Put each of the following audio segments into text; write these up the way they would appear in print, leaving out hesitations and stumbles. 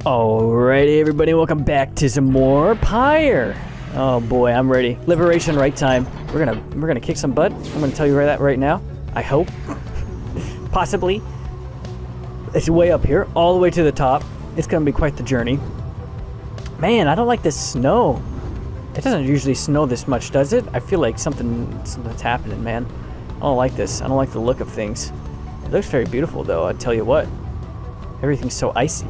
Alrighty, everybody, welcome back to some more Pyre. Oh boy, I'm ready. Liberation right time. We're gonna kick some butt. I'm gonna tell you that right now. I hope. Possibly. It's way up here, all the way to the top. It's gonna be quite the journey. Man, I don't like this snow. It doesn't usually snow this much, does it? I feel like something's happening, man. I don't like this. I don't like the look of things. It looks very beautiful, though, I tell you what. Everything's so icy.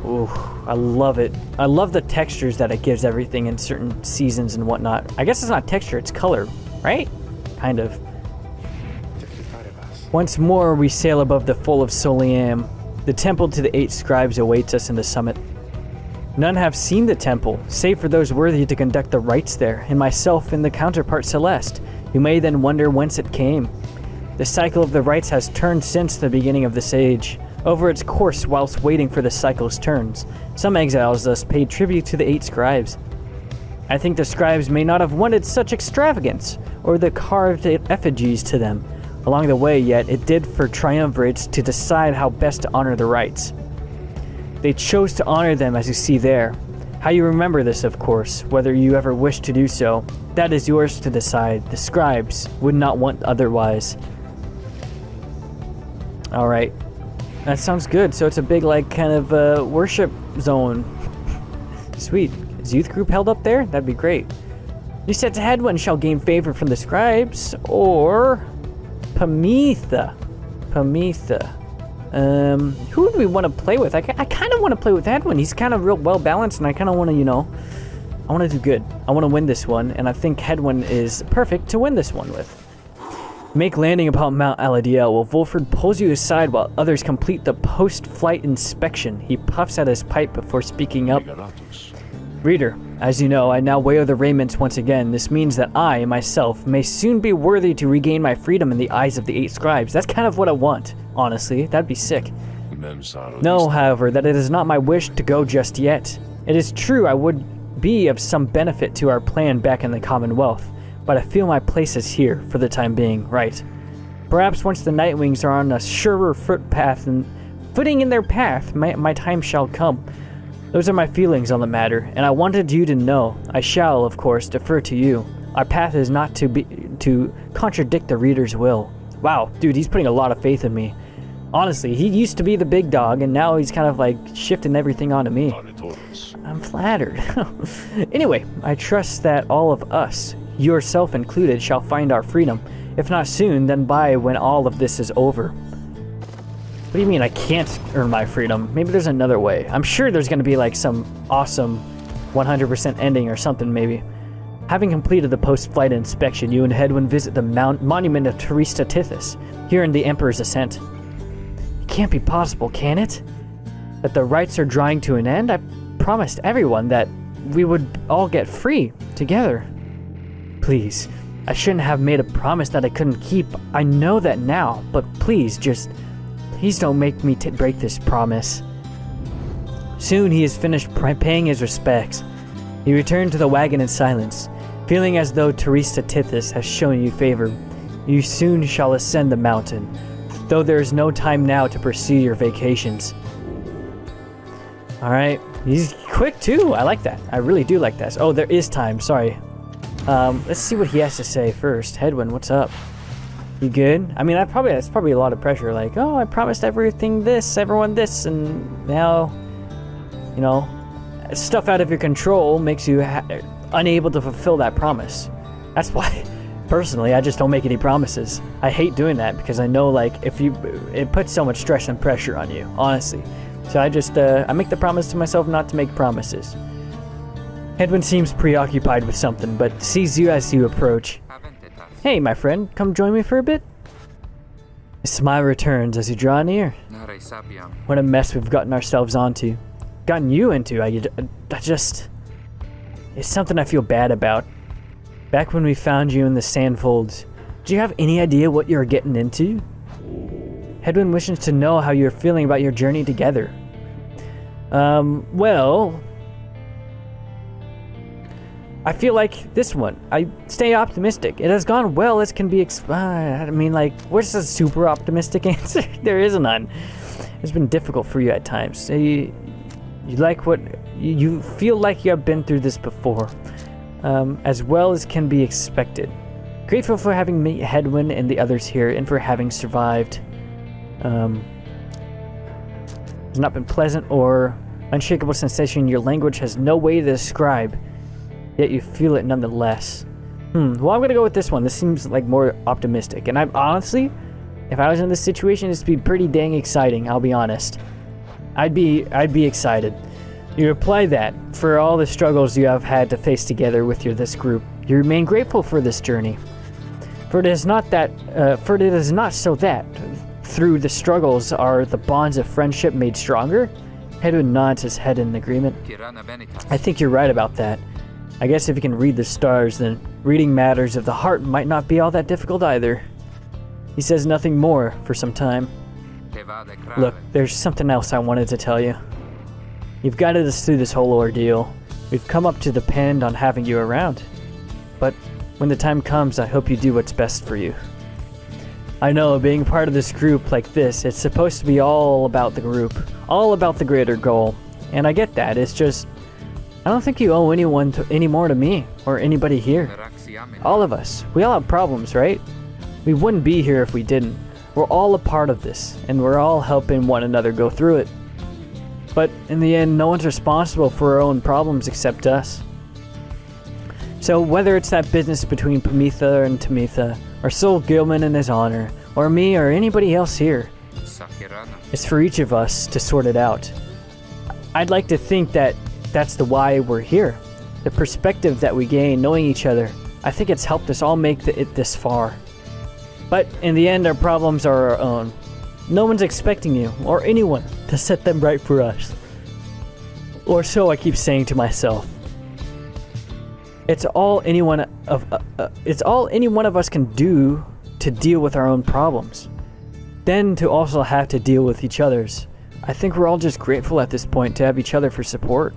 Ooh, I love it. I love the textures that it gives everything in certain seasons and whatnot. I guess it's not texture, it's color, right? Kind of. Once more, we sail above the Full of Soliam. The temple to the 8 scribes awaits us in the summit. None have seen the temple, save for those worthy to conduct the rites there, and myself and the counterpart Celeste. You may then wonder whence it came. The cycle of the rites has turned since the beginning of this age. Over its course, whilst waiting for the cycle's turns, some exiles thus paid tribute to the 8 scribes. I think the scribes may not have wanted such extravagance, or the carved effigies to them along the way, yet it did for triumvirates to decide how best to honor the rites. They chose to honor them as you see there. How you remember this, of course, whether you ever wish to do so, that is yours to decide. The scribes would not want otherwise. Alright. That sounds good. So it's a big, like, kind of worship zone. Sweet. Is youth group held up there? That'd be great. You said Hedwyn shall gain favor from the scribes, or Pamitha. Who would we want to play with? I kind of want to play with Hedwyn. He's kind of real well balanced, and I kind of want to, I want to do good. I want to win this one, and I think Hedwyn is perfect to win this one with. Make landing upon Mount Aladiel while Wolford pulls you aside while others complete the post-flight inspection. He puffs at his pipe before speaking up. Reader, as you know, I now wear the raiments once again. This means that I, myself, may soon be worthy to regain my freedom in the eyes of the 8 scribes. That's kind of what I want, honestly. That'd be sick. Know, however, that it is not my wish to go just yet. It is true I would be of some benefit to our plan back in the Commonwealth, but I feel my place is here, for the time being, right? Perhaps once the Nightwings are on a surer footing in their path, my time shall come. Those are my feelings on the matter, and I wanted you to know. I shall, of course, defer to you. Our path is not to contradict the reader's will. Wow, dude, he's putting a lot of faith in me. Honestly, he used to be the big dog, and now he's kind of like shifting everything onto me. I'm flattered. Anyway, I trust that all of us, yourself included, shall find our freedom. If not soon, then by when all of this is over. What do you mean I can't earn my freedom? Maybe there's another way. I'm sure there's going to be like some awesome 100% ending or something maybe. Having completed the post-flight inspection, you and Hedwyn visit the monument of Teresa Tithys, here in the Emperor's Ascent. It can't be possible, can it? That the rites are drawing to an end? I promised everyone that we would all get free together. Please, I shouldn't have made a promise that I couldn't keep. I know that now, but please don't make me break this promise. Soon he is finished paying his respects. He returned to the wagon in silence, feeling as though Teresa Tithys has shown you favor. You soon shall ascend the mountain, though there is no time now to pursue your vacations. Alright, he's quick too. I like that. I really do like that. Oh, there is time. Sorry. Let's see what he has to say first. Hedwyn, what's up? You good? I mean, that's probably a lot of pressure. Like, oh, I promised everyone this, and now, stuff out of your control makes you unable to fulfill that promise. That's why, personally, I just don't make any promises. I hate doing that because I know, like, it puts so much stress and pressure on you, honestly. So I make the promise to myself not to make promises. Hedwyn seems preoccupied with something, but sees you as you approach. Hey, my friend, come join me for a bit? A smile returns as you draw near. What a mess we've gotten ourselves onto. Gotten you into, it's something I feel bad about. Back when we found you in the sandfolds, do you have any idea what you were getting into? Hedwyn wishes to know how you're feeling about your journey together. Well, I feel like this one. I stay optimistic. It has gone well as can be I mean, like, what's a super optimistic answer? There is none. It's been difficult for you at times. You feel like you have been through this before, as well as can be expected. Grateful for having met Hedwyn and the others here, and for having survived. It's not been pleasant or unshakable sensation your language has no way to describe, yet you feel it nonetheless. Well, I'm gonna go with this one. This seems like more optimistic, and I'm honestly, if I was in this situation, it'd be pretty dang exciting. I'll be honest. I'd be excited. You reply that for all the struggles you have had to face together with this group, you remain grateful for this journey. For it is not so that through the struggles are the bonds of friendship made stronger. Hedwyn nods his head in agreement. I think you're right about that. I guess if you can read the stars, then reading matters of the heart might not be all that difficult either. He says nothing more for some time. Look, there's something else I wanted to tell you. You've guided us through this whole ordeal. We've come up to depend on having you around. But when the time comes, I hope you do what's best for you. I know, being part of this group like this, it's supposed to be all about the group, all about the greater goal. And I get that, it's just, I don't think you owe anyone any more to me, or anybody here. All of us, we all have problems, right? We wouldn't be here if we didn't. We're all a part of this, and we're all helping one another go through it. But in the end, no one's responsible for our own problems except us. So whether it's that business between Pamitha and Tamitha, or Sol Gilman and his honor, or me or anybody else here, it's for each of us to sort it out. I'd like to think that that's the why we're here. The perspective that we gain knowing each other, I think it's helped us all make it this far. But in the end, our problems are our own. No one's expecting you, or anyone, to set them right for us. Or so I keep saying to myself. It's all any one of us can do to deal with our own problems. Then to also have to deal with each other's. I think we're all just grateful at this point to have each other for support.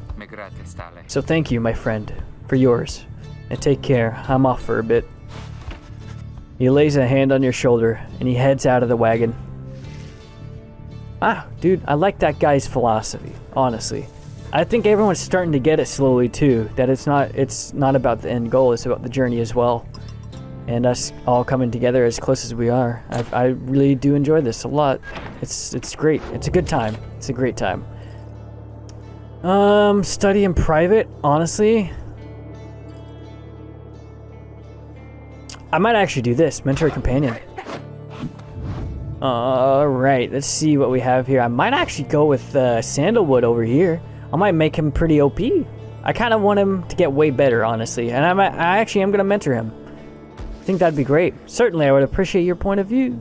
So thank you, my friend, for yours. And take care. I'm off for a bit. He lays a hand on your shoulder, and he heads out of the wagon. Dude, I like that guy's philosophy, honestly. I think everyone's starting to get it slowly, too. That it's not about the end goal, it's about the journey as well. And us all coming together as close as we are. I really do enjoy this a lot. It's great. It's a good time. It's a great time. Study in private, honestly. I might actually do this, mentor companion. Alright, let's see what we have here. I might actually go with Sandalwood over here. I might make him pretty OP. I kind of want him to get way better, honestly. And I actually am going to mentor him. I think that'd be great. Certainly, I would appreciate your point of view.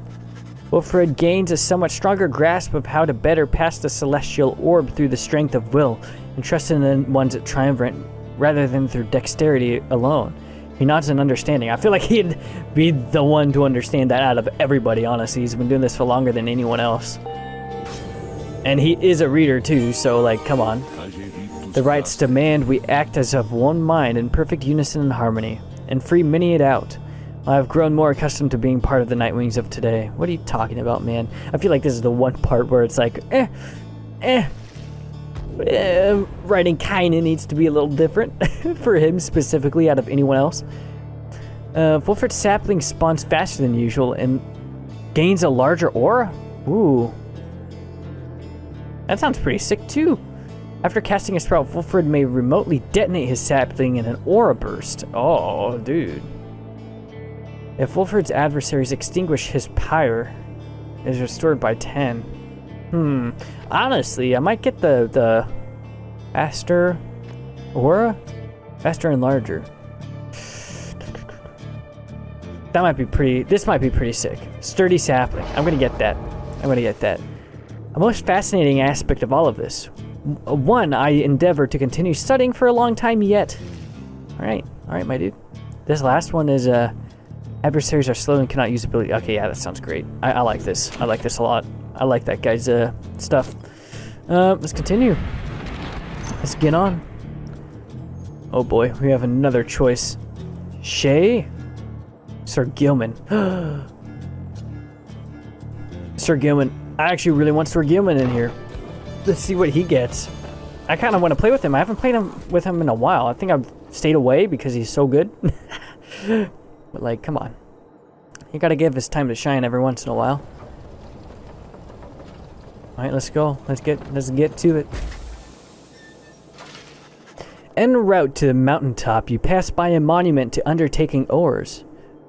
Wilfred gains a somewhat stronger grasp of how to better pass the celestial orb through the strength of will, and trust in the ones that triumvirate rather than through dexterity alone. He nods in understanding. I feel like he'd be the one to understand that out of everybody, honestly. He's been doing this for longer than anyone else. And he is a reader too, so like, come on. The rites demand we act as of one mind in perfect unison and harmony, and free many it out. I have grown more accustomed to being part of the Nightwings of today. What are you talking about, man? I feel like this is the one part where it's like, writing kinda needs to be a little different for him specifically out of anyone else. Wolfert sapling spawns faster than usual and gains a larger aura? Ooh. That sounds pretty sick too. After casting a sprout, Wolfert may remotely detonate his sapling in an aura burst. Oh, dude. If Wolfert's adversaries extinguish his Pyre, it is restored by 10. Honestly, I might get the faster aura? Faster and larger. That might be pretty, this might be pretty sick. Sturdy sapling. I'm gonna get that. A most fascinating aspect of all of this. One I endeavor to continue studying for a long time yet. Alright, my dude. This last one is, adversaries are slow and cannot use ability. Okay, yeah, that sounds great. I like this. I like this a lot. I like that guy's stuff. Let's continue. Let's get on. Oh boy, we have another choice. Shay? Sir Gilman. Sir Gilman. I actually really want Sir Gilman in here. Let's see what he gets. I kind of want to play with him. I haven't played with him in a while. I think I've stayed away because he's so good. But like, come on. You gotta give his time to shine every once in a while. Alright, let's go. Let's get to it. En route to the mountaintop, you pass by a monument to undertaking oars,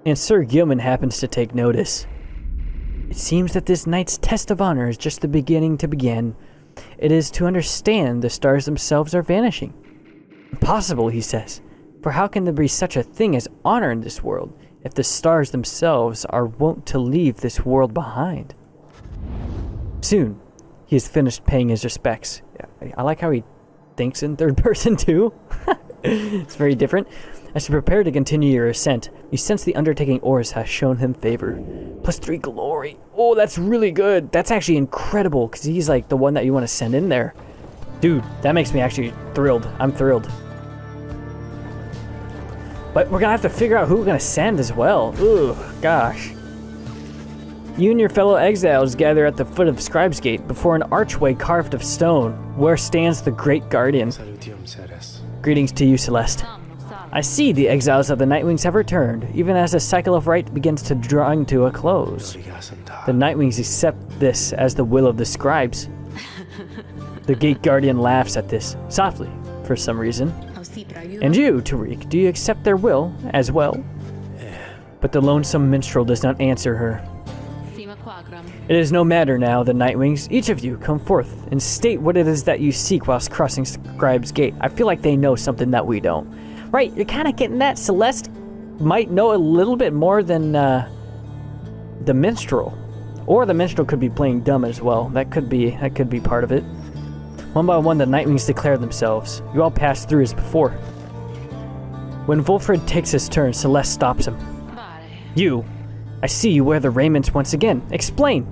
and Sir Gilman happens to take notice. It seems that this night's test of honor is just the beginning to begin. It is to understand the stars themselves are vanishing. Impossible, he says, for how can there be such a thing as honor in this world if the stars themselves are wont to leave this world behind? Soon, he has finished paying his respects. I like how he thinks in third person too. It's very different. As you prepare to continue your ascent, you sense the undertaking oars has shown him favor. +3 glory. Oh, that's really good. That's actually incredible because he's like the one that you want to send in there. Dude, that makes me actually thrilled. I'm thrilled. But we're gonna have to figure out who we're gonna send as well. Ooh, gosh. You and your fellow exiles gather at the foot of Scribe's Gate before an archway carved of stone, where stands the Great Guardian. Greetings to you, Celeste. I see the exiles of the Nightwings have returned, even as the cycle of rite begins to drawing to a close. The Nightwings accept this as the will of the scribes. The Gate Guardian laughs at this, softly, for some reason. And you, Tariq, do you accept their will as well? But the lonesome minstrel does not answer her. It is no matter now, the Nightwings. Each of you come forth and state what it is that you seek whilst crossing Scribe's Gate. I feel like they know something that we don't. Right, you're kind of getting that. Celeste might know a little bit more than the minstrel. Or the minstrel could be playing dumb as well. That could be part of it. One by one, the Nightwings declare themselves. You all pass through as before. When Wolfred takes his turn, Celeste stops him. You, I see you wear the raiments once again. Explain.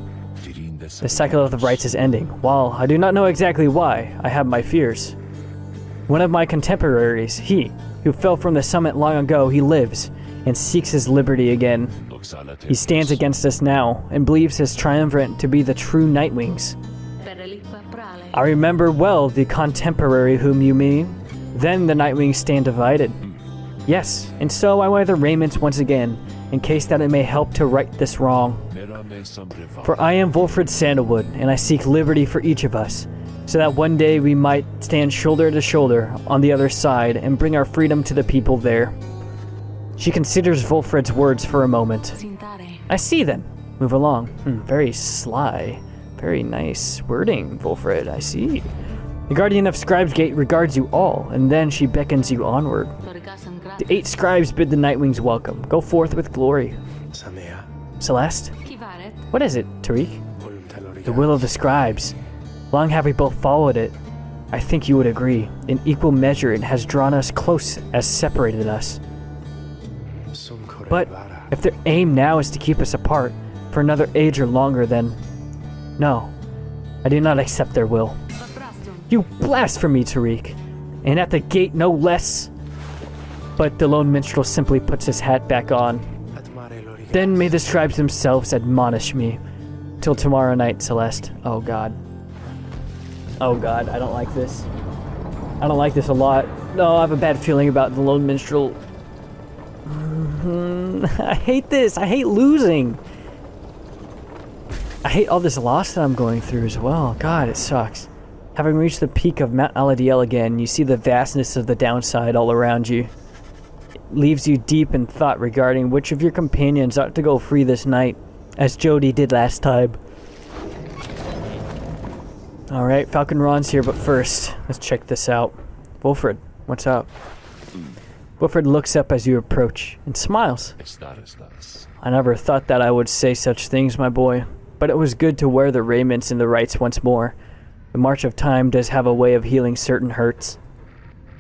The cycle of the rites is ending. While I do not know exactly why, I have my fears. One of my contemporaries, he, who fell from the summit long ago, he lives, and seeks his liberty again. He stands against us now, and believes his triumvirate to be the true Nightwings. I remember well the contemporary whom you mean. Then the Nightwings stand divided. Yes, and so I wear the raiments once again, in case that it may help to right this wrong. For I am Wolfred Sandalwood, and I seek liberty for each of us, so that one day we might stand shoulder to shoulder on the other side and bring our freedom to the people there. She considers Wolfred's words for a moment. I see then. Move along. Very sly. Very nice wording, Wolfred, I see. The Guardian of Scribe's Gate regards you all, and then she beckons you onward. The 8 scribes bid the Nightwings welcome. Go forth with glory. Celeste? What is it, Tariq? The will of the scribes. Long have we both followed it. I think you would agree. In equal measure it has drawn us close as separated us. But if their aim now is to keep us apart for another age or longer, then no, I do not accept their will. You blasphemy, Tariq, and at the gate no less. But the lone minstrel simply puts his hat back on. Then may the scribes themselves admonish me. Till tomorrow night, Celeste. Oh God. Oh God, I don't like this. I don't like this a lot. No, I have a bad feeling about the lone minstrel. I hate this. I hate losing. I hate all this loss that I'm going through as well. God, it sucks. Having reached the peak of Mount Aladiel again, you see the vastness of the downside all around you. It leaves you deep in thought regarding which of your companions ought to go free this night, as Jody did last time. Alright, Falcon Ron's here, but first, let's check this out. Wolfred, what's up? Wolfred looks up as you approach and smiles. I never thought that I would say such things, my boy, but it was good to wear the raiments and the rites once more. The march of time does have a way of healing certain hurts.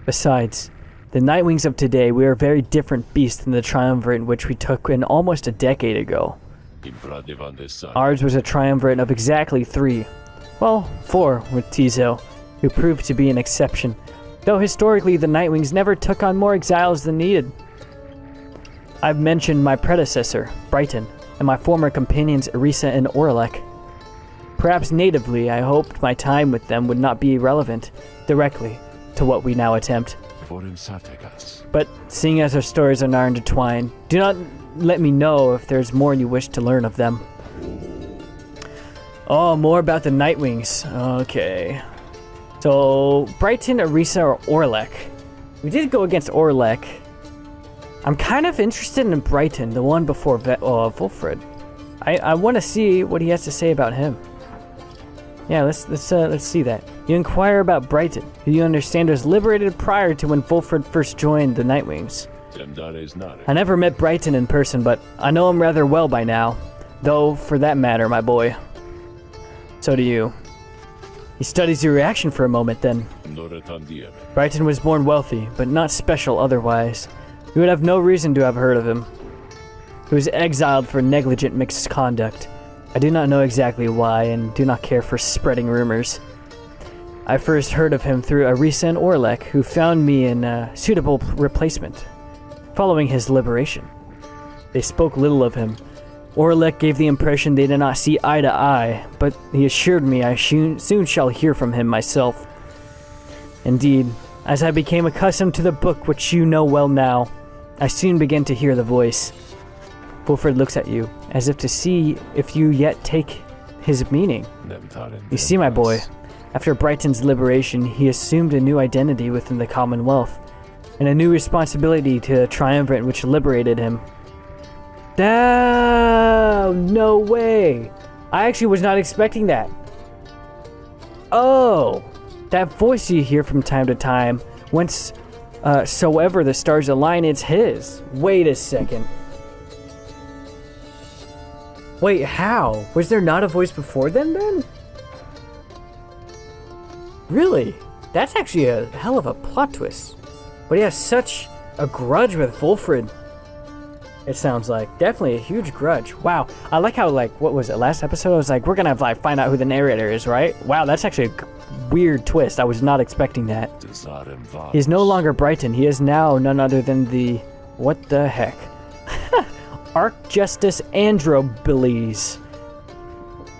Besides, the Nightwings of today, we are a very different beast than the triumvirate which we took in almost a decade ago. Ours was a triumvirate of exactly 3. Well, 4 with Tizo, who proved to be an exception, though historically the Nightwings never took on more exiles than needed. I've mentioned my predecessor, Brighton, and my former companions Erisa and Oralek. Perhaps natively, I hoped my time with them would not be relevant directly to what we now attempt. But seeing as our stories are now intertwined, do not let me know if there's more you wish to learn of them. Oh, more about the Nightwings. Okay. So, Brighton, Orisa, or Orlek. We did go against Orlek. I'm kind of interested in Brighton, the one before Wolfred. I want to see what he has to say about him. Yeah, let's see that. You inquire about Brighton, who you understand was liberated prior to when Wolfred first joined the Nightwings. I never met Brighton in person, but I know him rather well by now. Though, for that matter, my boy. So do you. He studies your reaction for a moment, then. Brighton was born wealthy, but not special otherwise. You would have no reason to have heard of him. He was exiled for negligent misconduct. I do not know exactly why, and do not care for spreading rumors. I first heard of him through Orisa and Orlek, who found me a suitable replacement, following his liberation. They spoke little of him. Orlek gave the impression they did not see eye to eye, but he assured me I soon shall hear from him myself. Indeed, as I became accustomed to the book which you know well now, I soon began to hear the voice. Wolfred looks at you, as if to see if you yet take his meaning. You see, my boy, after Brighton's liberation, he assumed a new identity within the Commonwealth, and a new responsibility to the triumvirate which liberated him. No way! I actually was not expecting that. Oh, that voice you hear from time to time, whencesoever the stars align, it's his. Wait a second. Wait, how? Was there not a voice before then? Really? That's actually a hell of a plot twist. But he has such a grudge with Wolfred. It sounds like. Definitely a huge grudge. Wow. I like how, what was it, last episode? I was like, we're gonna find out who the narrator is, right? Wow, that's actually a weird twist. I was not expecting that. He's no longer Brighton. He is now none other than the... what the heck? Archjustice Androbiles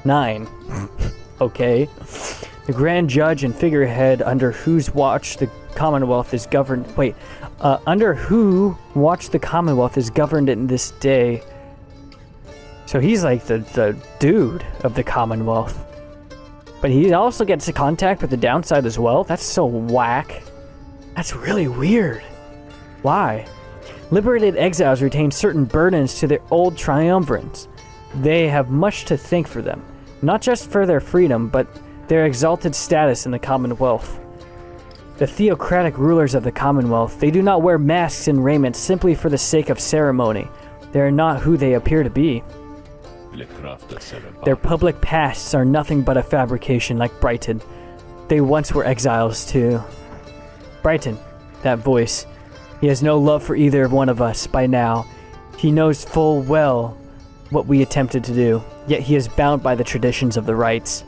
9. Okay. The Grand Judge and figurehead under whose watch the Commonwealth is governed... under who watch the Commonwealth is governed in this day. So he's like the dude of the Commonwealth. But he also gets to contact with the downside as well? That's so whack. That's really weird. Why? Liberated exiles retain certain burdens to their old triumvirates. They have much to thank for them, not just for their freedom, but their exalted status in the Commonwealth. The theocratic rulers of the Commonwealth, they do not wear masks and raiment simply for the sake of ceremony. They are not who they appear to be. Their public pasts are nothing but a fabrication like Brighton. They once were exiles too. Brighton, that voice. He has no love for either one of us by now. He knows full well what we attempted to do, yet he is bound by the traditions of the rites.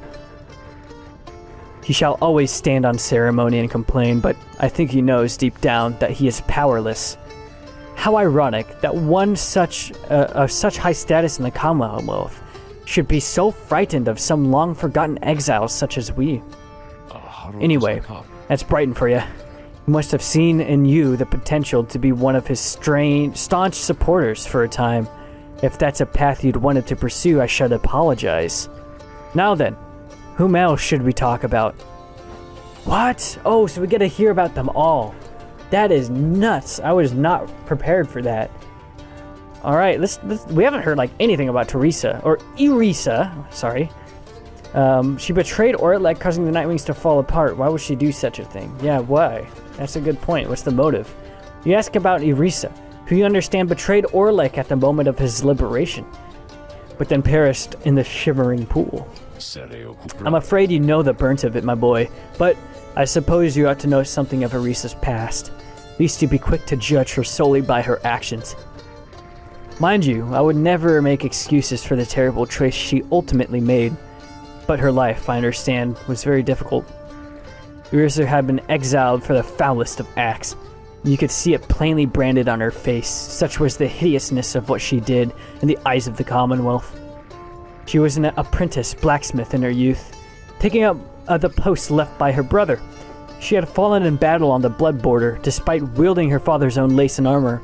He shall always stand on ceremony and complain, but I think he knows deep down that he is powerless. How ironic that one of such high status in the Commonwealth should be so frightened of some long-forgotten exiles such as we. Anyway, that's Brighton for you. He must have seen in you the potential to be one of his staunch supporters for a time. If that's a path you'd wanted to pursue, I should apologize. Now then, whom else should we talk about? What? Oh, so we get to hear about them all. That is nuts. I was not prepared for that. All right, we haven't heard anything about Teresa or Orisa. Sorry. She betrayed Orlek, causing the Nightwings to fall apart. Why would she do such a thing? Yeah, why? That's a good point. What's the motive? You ask about Orisa, who you understand betrayed Orlek at the moment of his liberation, but then perished in the shimmering pool. I'm afraid you know the burnt of it, my boy, but I suppose you ought to know something of Orisa's past. At least you'd be quick to judge her solely by her actions. Mind you, I would never make excuses for the terrible choice she ultimately made, but her life, I understand, was very difficult. Orisa had been exiled for the foulest of acts. You could see it plainly branded on her face. Such was the hideousness of what she did in the eyes of the Commonwealth. She was an apprentice blacksmith in her youth, taking up the post left by her brother. She had fallen in battle on the blood border, despite wielding her father's own lance and armor.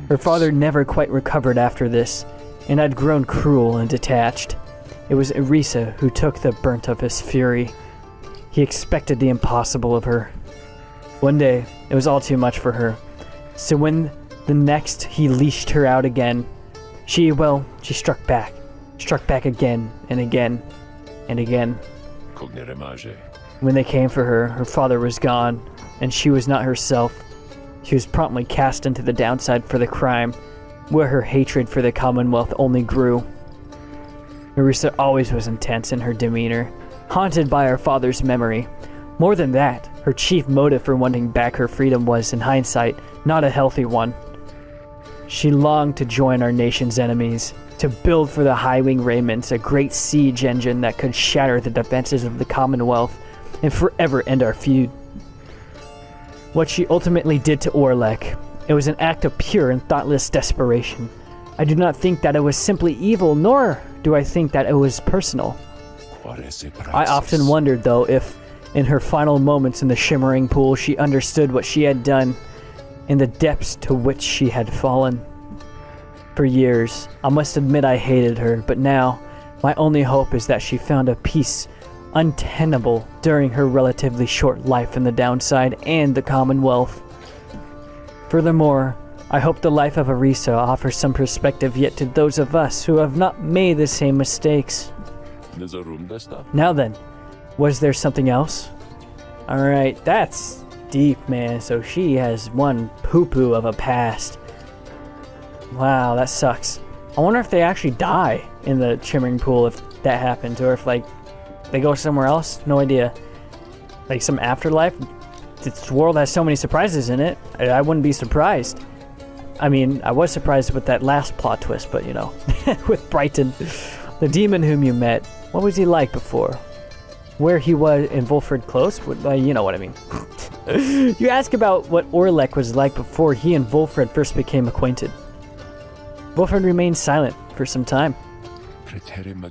Her father never quite recovered after this, and had grown cruel and detached. It was Irisa who took the brunt of his fury. He expected the impossible of her. One day, it was all too much for her. So when the next he leashed her out again, she struck back. Struck back again and again and again. When they came for her, her father was gone, and she was not herself. She was promptly cast into the downside for the crime, where her hatred for the Commonwealth only grew. Marisa always was intense in her demeanor, haunted by her father's memory. More than that, her chief motive for wanting back her freedom was, in hindsight, not a healthy one. She longed to join our nation's enemies, to build for the High-Wing Raymans a great siege engine that could shatter the defenses of the Commonwealth and forever end our feud. What she ultimately did to Orlek, it was an act of pure and thoughtless desperation. I do not think that it was simply evil, nor do I think that it was personal. I often wondered, though, if, in her final moments in the shimmering pool, she understood what she had done and the depths to which she had fallen. For years, I must admit I hated her, but now, my only hope is that she found a peace untenable during her relatively short life in the downside and the Commonwealth. Furthermore, I hope the life of Irisa offers some perspective yet to those of us who have not made the same mistakes. Now then, was there something else? Alright, that's deep, man. So she has one poo-poo of a past. Wow, that sucks. I wonder if they actually die in the shimmering pool if that happens, or if, like, they go somewhere else? No idea. Like some afterlife? This world has so many surprises in it. I wouldn't be surprised. I mean, I was surprised with that last plot twist, but you know, with Brighton, the demon whom you met, what was he like before? Where he was in Volfred Close? You know what I mean. You ask about what Orlek was like before he and Volfred first became acquainted. Volfred remained silent for some time.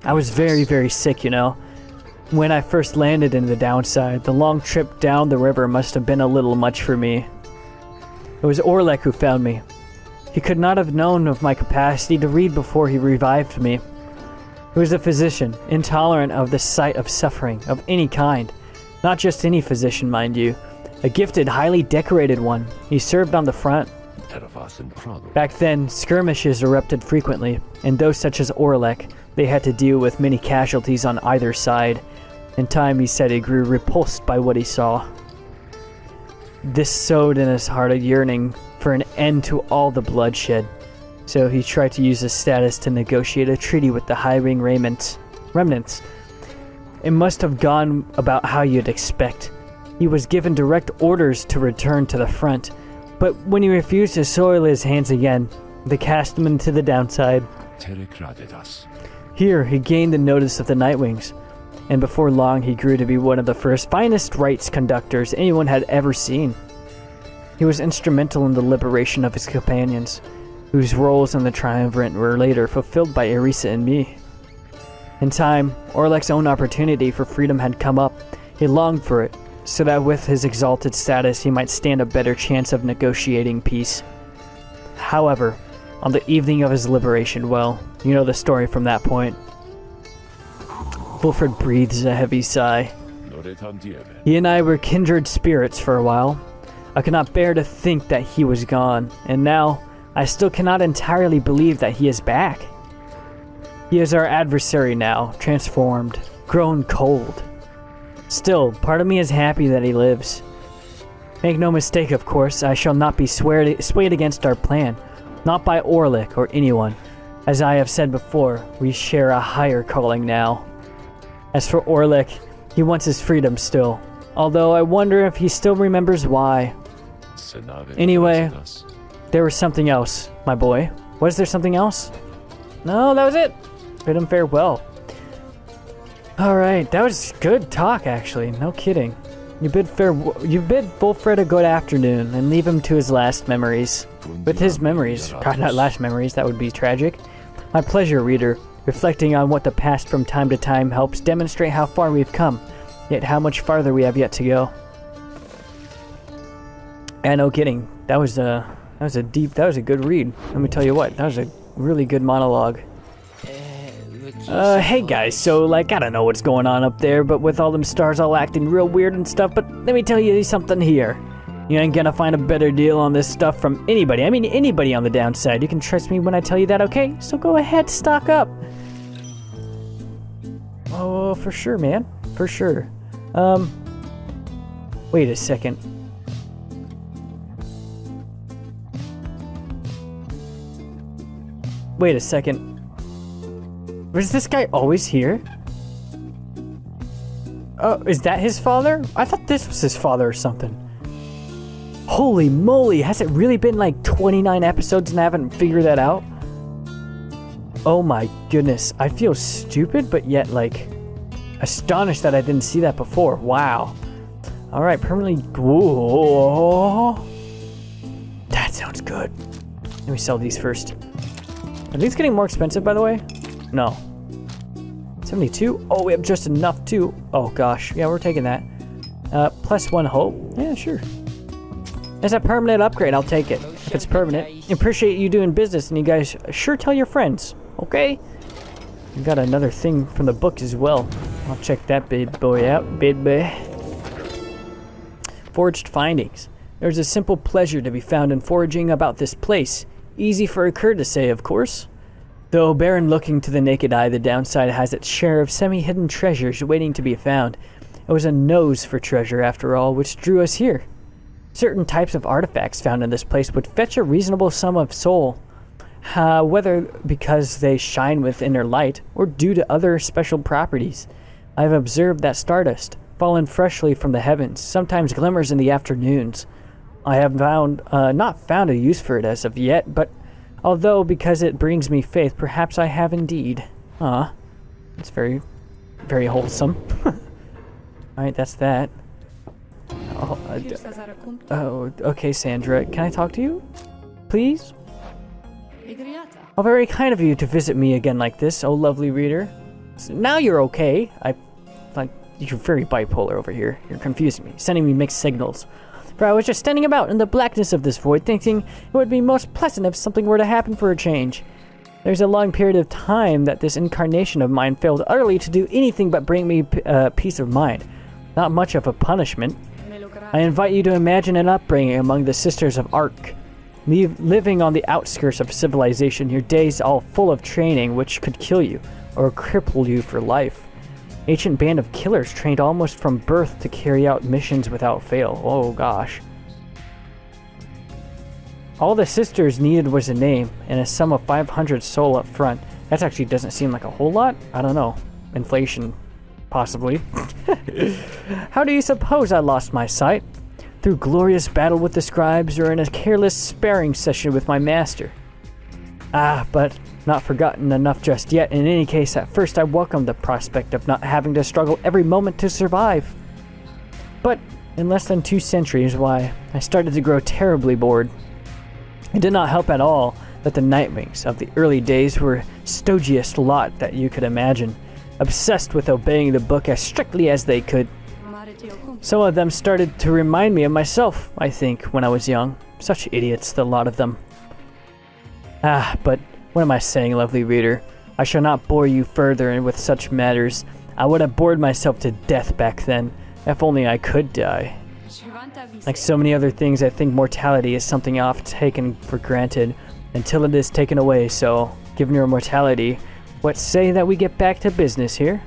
I was very, very sick, you know. When I first landed in the downside, the long trip down the river must have been a little much for me. It was Orlek who found me. He could not have known of my capacity to read before he revived me. He was a physician, intolerant of the sight of suffering of any kind. Not just any physician, mind you. A gifted, highly decorated one. He served on the front. Back then, skirmishes erupted frequently, and those such as Orlek, they had to deal with many casualties on either side. In time, he said he grew repulsed by what he saw. This sowed in his heart a yearning for an end to all the bloodshed, so he tried to use his status to negotiate a treaty with the High-Wing remnants. It must have gone about how you'd expect. He was given direct orders to return to the front, but when he refused to soil his hands again, they cast him into the downside. Here, he gained the notice of the Nightwings, and before long he grew to be one of the finest rites conductors anyone had ever seen. He was instrumental in the liberation of his companions, whose roles in the Triumvirate were later fulfilled by Irisa and me. In time, Orlek's own opportunity for freedom had come up. He longed for it, so that with his exalted status he might stand a better chance of negotiating peace. However, on the evening of his liberation, well, you know the story from that point. Volfred breathes a heavy sigh. He and I were kindred spirits for a while. I could not bear to think that he was gone, and now I still cannot entirely believe that he is back. He is our adversary now, transformed, grown cold. Still, part of me is happy that he lives. Make no mistake, of course, I shall not be swayed against our plan, not by Orlek or anyone. As I have said before, we share a higher calling now. As for Orlek, he wants his freedom still, although I wonder if he still remembers why. Anyway, there was something else, my boy. Was there something else? No, that was it. Bid him farewell. Alright, that was good talk, actually. No kidding. You bid Volfred a good afternoon and leave him to his last memories. With his memories. God, not last memories. That would be tragic. My pleasure, reader. Reflecting on what the past from time to time helps demonstrate how far we've come, yet how much farther we have yet to go. And no kidding, that was a good read. Let me tell you what, that was a really good monologue. Hey guys, so like, I don't know what's going on up there, but with all them stars all acting real weird and stuff, but let me tell you something here. You ain't gonna find a better deal on this stuff from anybody. I mean, anybody on the downside. You can trust me when I tell you that, okay? So go ahead, stock up. Oh, for sure, man. For sure. Wait a second. Wait a second. Was this guy always here? Oh, is that his father? I thought this was his father or something. Holy moly, has it really been like 29 episodes and I haven't figured that out? Oh my goodness, I feel stupid, but yet like astonished that I didn't see that before. Wow. All right, permanently. Whoa. That sounds good. Let me sell these first. Are these getting more expensive, by the way? No. 72? Oh, we have just enough too. Oh gosh, yeah, we're taking that. Plus 1 hope. Yeah, sure. As a permanent upgrade, I'll take it. If it's permanent. Appreciate you doing business, and you guys sure tell your friends, okay? We got another thing from the book as well. I'll check that bad boy out, baby. Forged findings. There's a simple pleasure to be found in foraging about this place. Easy for a cur to say, of course. Though barren looking to the naked eye, the downside has its share of semi-hidden treasures waiting to be found. It was a nose for treasure, after all, which drew us here. Certain types of artifacts found in this place would fetch a reasonable sum of soul, whether because they shine with inner light or due to other special properties. I have observed that stardust, fallen freshly from the heavens, sometimes glimmers in the afternoons. I have not found a use for it as of yet, but although because it brings me faith, perhaps I have indeed. It's very, very wholesome. Alright, that's that. Oh, okay, Sandra. Can I talk to you? Please? Oh, very kind of you to visit me again like this, oh lovely reader. So now you're okay. You're very bipolar over here. You're confusing me, sending me mixed signals. For I was just standing about in the blackness of this void, thinking it would be most pleasant if something were to happen for a change. There's a long period of time that this incarnation of mine failed utterly to do anything but bring me peace of mind. Not much of a punishment. I invite you to imagine an upbringing among the Sisters of Ark. Living on the outskirts of civilization, your days all full of training which could kill you or cripple you for life. Ancient band of killers trained almost from birth to carry out missions without fail. Oh gosh. All the sisters needed was a name and a sum of 500 soul up front. That actually doesn't seem like a whole lot. I don't know. Inflation. Possibly. How do you suppose I lost my sight? Through glorious battle with the scribes or in a careless sparring session with my master? But not forgotten enough just yet. In any case, at first I welcomed the prospect of not having to struggle every moment to survive. But in less than 2 centuries, why, I started to grow terribly bored. It did not help at all that the nightwings of the early days were stogiest lot that you could imagine, obsessed with obeying the book as strictly as they could. Some of them started to remind me of myself, I think, when I was young. Such idiots, the lot of them. But what am I saying, lovely reader? I shall not bore you further with such matters. I would have bored myself to death back then, if only I could die. Like so many other things, I think mortality is something often taken for granted until it is taken away, so, given your mortality, what say that we get back to business here?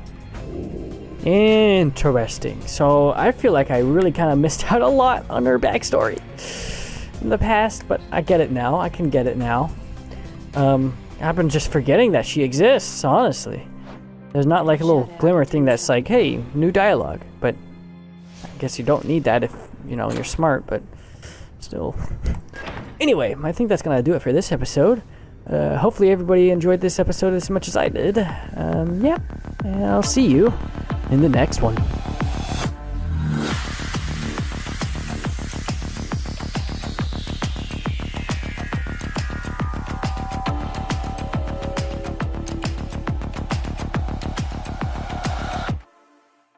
Interesting. So, I feel like I really kind of missed out a lot on her backstory in the past, but I get it now. I can get it now. I've been just forgetting that she exists, honestly. There's not like a little glimmer thing that's like, hey, new dialogue, but I guess you don't need that if, you know, you're smart, but still. Anyway, I think that's gonna do it for this episode. Hopefully everybody enjoyed this episode as much as I did. Yeah, and I'll see you in the next one.